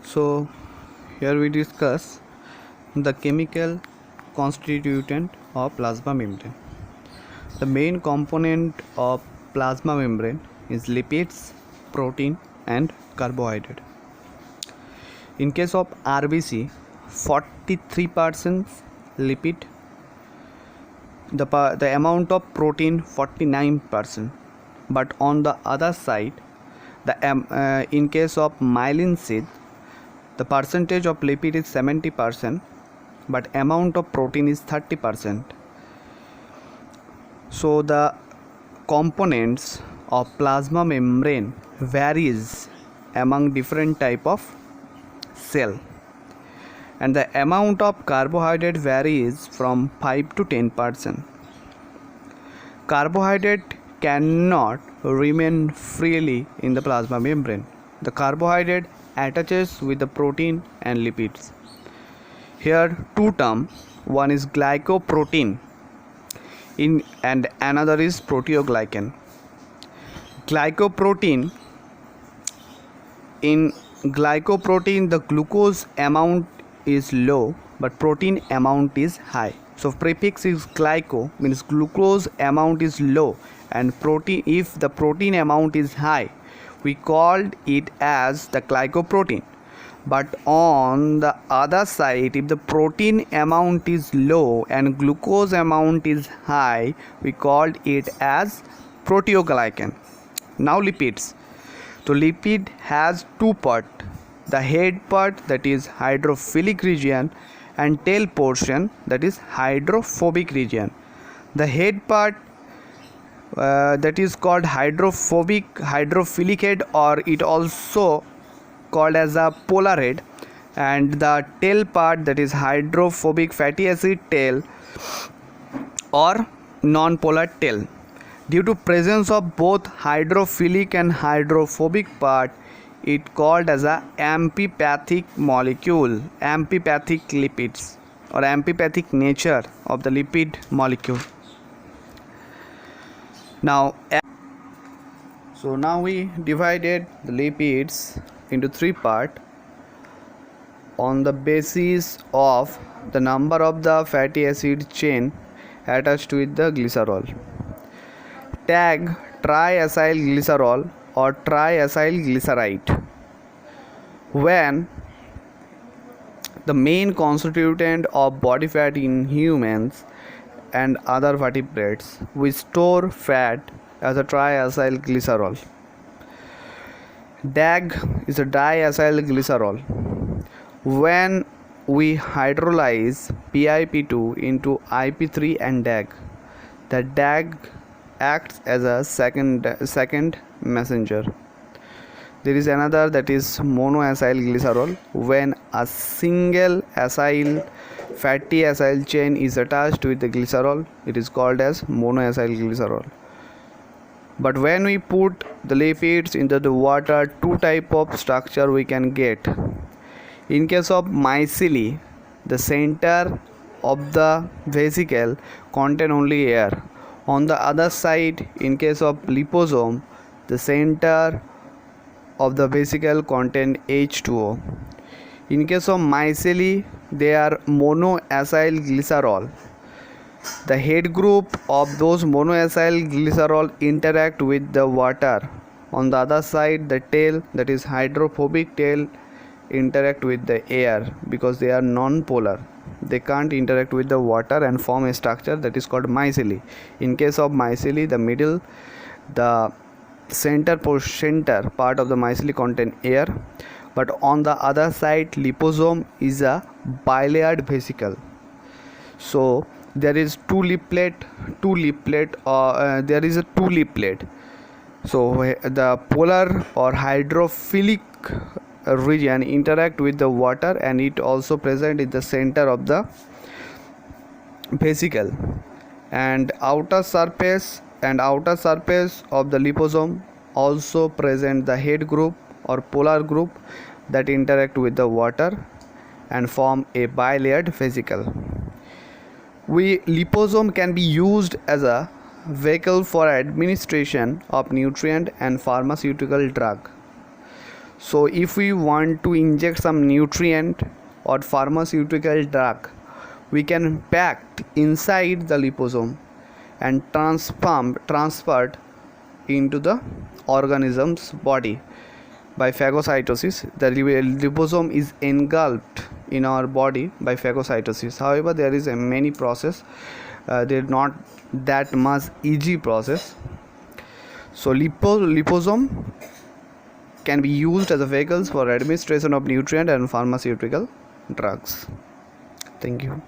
So here we discuss the chemical constituent of plasma membrane. The main component of plasma membrane is lipids, protein and carbohydrate. In case of RBC, 43% lipid, the amount of protein 49%. But on the other side, in case of myelin sheath, the percentage of lipid is 70%, but amount of protein is 30%. So the components of plasma membrane varies among different type of cell, and the amount of carbohydrate varies from 5 to 10%. Carbohydrate cannot remain freely in the plasma membrane. The carbohydrate attaches with the protein and lipids. Here two terms, one is glycoprotein and another is proteoglycan. In glycoprotein the glucose amount is low but protein amount is high. So prefix is glyco means glucose amount is low, and protein, if the protein amount is high, we called it as the glycoprotein. But on the other side, if the protein amount is low and glucose amount is high, we called it as proteoglycan. Now lipids. So lipid has two parts, the head part, that is hydrophilic region, and tail portion, that is hydrophobic region. The head part that is called hydrophilic head, or it also called as a polar head, and the tail part, that is hydrophobic fatty acid tail or non-polar tail. Due to presence of both hydrophilic and hydrophobic part, it called as a amphipathic molecule, amphipathic lipids, or amphipathic nature of the lipid molecule. Now we divided the lipids into three parts on the basis of the number of the fatty acid chain attached with the glycerol. Tag triacyl glycerol or triacyl glyceride. When the main constituent of body fat in humans and other vertebrates, we store fat as a triacyl glycerol. DAG is a diacyl glycerol. When we hydrolyze PIP2 into IP3 and DAG, the DAG acts as a second messenger. There is another, that is monoacyl glycerol. When a single acyl fatty acyl chain is attached with the glycerol, it is called as monoacyl glycerol. But when we put the lipids into the water, two type of structure we can get. In case of micelle, the center of the vesicle contain only air. On the other side, in case of liposome, the center of the vesicle contain H2O. In case of micelle, they are monoacyl glycerol. The head group of those monoacyl glycerol interact with the water. On the other side, the tail, that is hydrophobic tail, interact with the air because they are non-polar. They can't interact with the water and form a structure that is called micelle. In case of micelle, the center part of the micelle contain air, but on the other side, liposome is a bilayered vesicle. So there is two leaflet. So the polar or hydrophilic region interact with the water, and it also present in the center of the vesicle, and outer surface of the liposome also present the head group or polar group that interact with the water and form a bilayered vesicle. Liposome can be used as a vehicle for administration of nutrient and pharmaceutical drug. So if we want to inject some nutrient or pharmaceutical drug, we can pack inside the liposome and transferred into the organism's body by phagocytosis. The liposome is engulfed in our body by phagocytosis. However, there is a many process. They're not that much easy process. So liposome can be used as a vehicles for administration of nutrient and pharmaceutical drugs. Thank you.